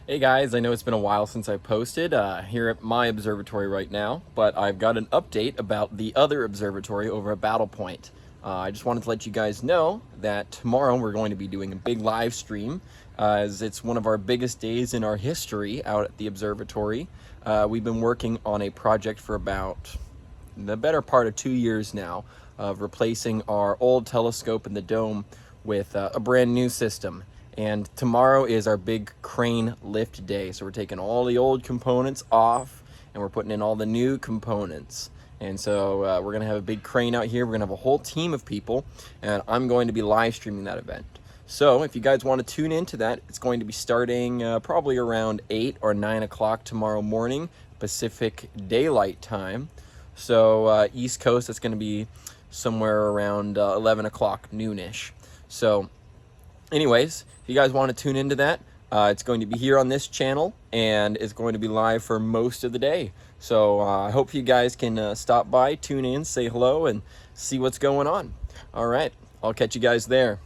Hey guys, I know it's been a while since I posted here at my observatory right now, but I've got an update about the other observatory over at Battle Point. I just wanted to let you guys know that tomorrow we're going to be doing a big live stream as it's one of our biggest days in our history out at the observatory. We've been working on a project for about the better part of 2 years now of replacing our old telescope in the dome with a brand new system. And tomorrow is our big crane lift day. So we're taking all the old components off and we're putting in all the new components. And so we're gonna have a big crane out here. We're gonna have a whole team of people and I'm going to be live streaming that event. So if you guys want to tune into that, it's going to be starting probably around 8 or 9 o'clock tomorrow morning, Pacific Daylight Time. So East Coast, it's gonna be somewhere around 11 o'clock noonish. So anyways, if you guys want to tune into that, it's going to be here on this channel and it's going to be live for most of the day. So I hope you guys can stop by, tune in, say hello, and see what's going on. All right, I'll catch you guys there.